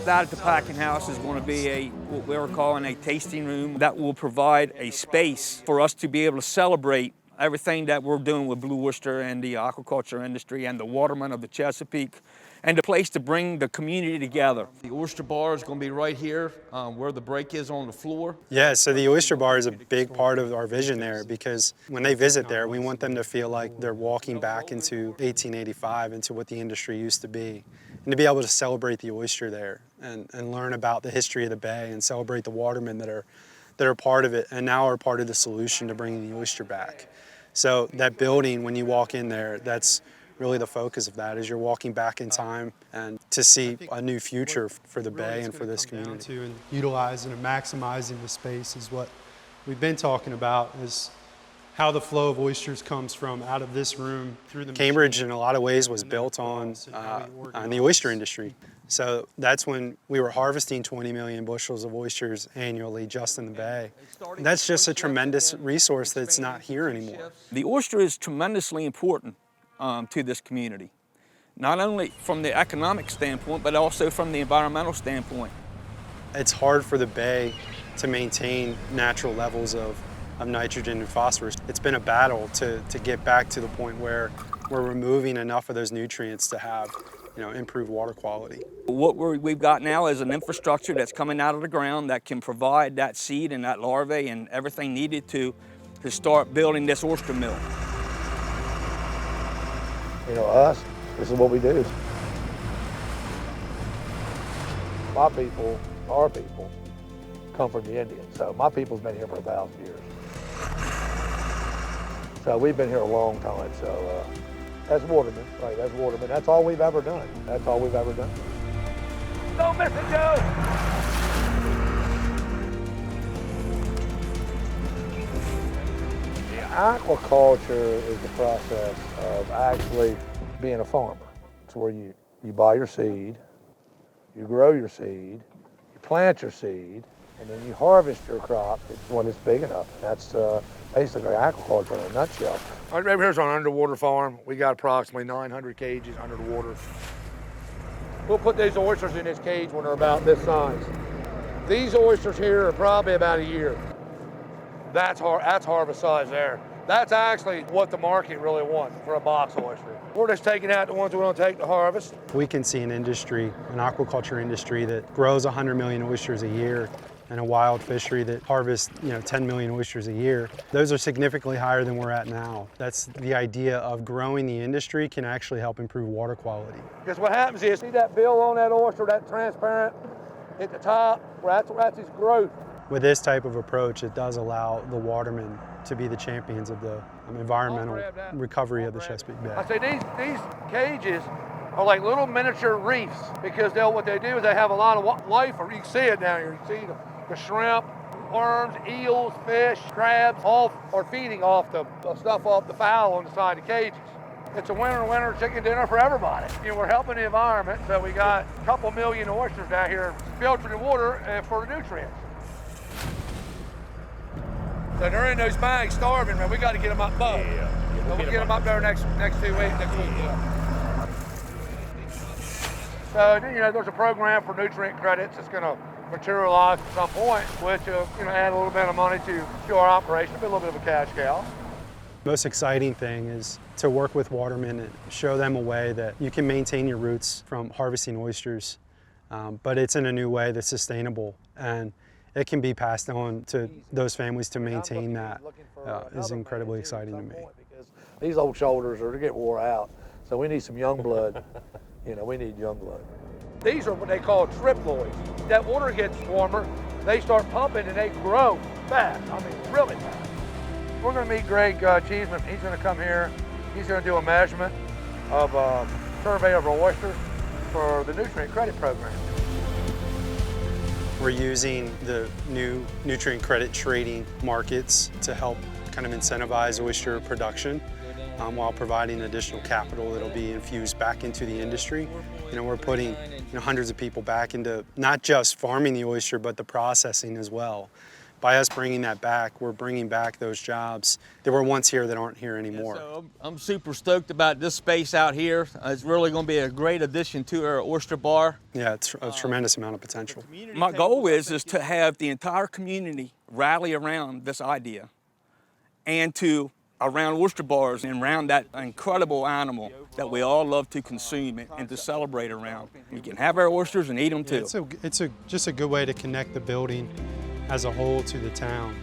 That at the packing house is going to be what we're calling a tasting room that will provide a space for us to be able to celebrate everything that we're doing with Blue Oyster and the aquaculture industry and the Watermen of the Chesapeake, and a place to bring the community together. The oyster bar is going to be right here where the break is on the floor. Yeah, so the oyster bar is a big part of our vision there, because when they visit there, we want them to feel like they're walking back into 1885, into what the industry used to be, and to be able to celebrate the oyster there and learn about the history of the bay and celebrate the watermen that are part of it and now are part of the solution to bringing the oyster back. So that building, when you walk in there, that's really the focus of that, is you're walking back in time and to see a new future for the bay and for this community. And utilizing and maximizing the space is what we've been talking about, is how the flow of oysters comes from out of this room through the Cambridge in a lot of ways was built on the oyster industry. So that's when we were harvesting 20 million bushels of oysters annually just in the bay. That's just a tremendous resource that's not here anymore. The oyster is tremendously important to this community, not only from the economic standpoint, but also from the environmental standpoint. It's hard for the bay to maintain natural levels of nitrogen and phosphorus. It's been a battle to get back to the point where we're removing enough of those nutrients to have improved water quality. What we've got now is an infrastructure that's coming out of the ground that can provide that seed and that larvae and everything needed to start building this oyster mill. Us, this is what we do. My people, our people, come from the Indians. So my people's been here for 1,000 years. So we've been here a long time. So that's Watermen, right? That's Watermen. That's all we've ever done. That's all we've ever done. Don't miss it, Joe! Aquaculture is the process of actually being a farmer. It's where you buy your seed, you grow your seed, you plant your seed, and then you harvest your crop when it's big enough. That's basically aquaculture in a nutshell. Right here's our underwater farm. We got approximately 900 cages under the water. We'll put these oysters in this cage when they're about this size. These oysters here are probably about a year. That's harvest size there. That's actually what the market really wants for a box oyster. We're just taking out the ones we want to take to harvest. We can see an industry, an aquaculture industry that grows 100 million oysters a year, and a wild fishery that harvests 10 million oysters a year. Those are significantly higher than we're at now. That's the idea of growing the industry can actually help improve water quality. Because what happens is, see that bill on that oyster, that transparent at the top, that's its growth. With this type of approach, it does allow the watermen to be the champions of the environmental recovery of the Chesapeake Bay. I say these cages are like little miniature reefs, because what they do is they have a lot of life. You can see it down here. You can see the shrimp, worms, eels, fish, crabs, all are feeding off the stuff off the fowl on the side of the cages. It's a winter chicken dinner for everybody. We're helping the environment, so we got a couple million oysters down here filtering the water for the nutrients. So they're in those bags starving, man. We got to get them up above. Yeah. We'll get them up there next 2 weeks, next week. Yeah. So there's a program for nutrient credits that's going to materialize at some point, which add a little bit of money to our operation, be a little bit of a cash cow. Most exciting thing is to work with watermen and show them a way that you can maintain your roots from harvesting oysters, but it's in a new way that's sustainable, and it can be passed on to those families to maintain that is incredibly exciting to me. These old shoulders are to get wore out, so we need some young blood. We need young blood. These are what they call triploids. That water gets warmer, they start pumping and they grow fast. I mean, really fast. We're going to meet Greg Cheeseman. He's going to come here. He's going to do a measurement of a survey of our oysters for the nutrient credit program. We're using the new nutrient credit trading markets to help kind of incentivize oyster production while providing additional capital that'll be infused back into the industry. We're putting hundreds of people back into not just farming the oyster, but the processing as well. by us bringing that back, we're bringing back those jobs that were once here that aren't here anymore. So I'm super stoked about this space out here. It's really going to be a great addition to our oyster bar. Yeah, it's a tremendous amount of potential. My goal is to have the entire community rally around this idea and to around oyster bars and around that incredible animal that we all love to consume and to celebrate around. We can have our oysters and eat them too. It's just a good way to connect the building as a whole to the town.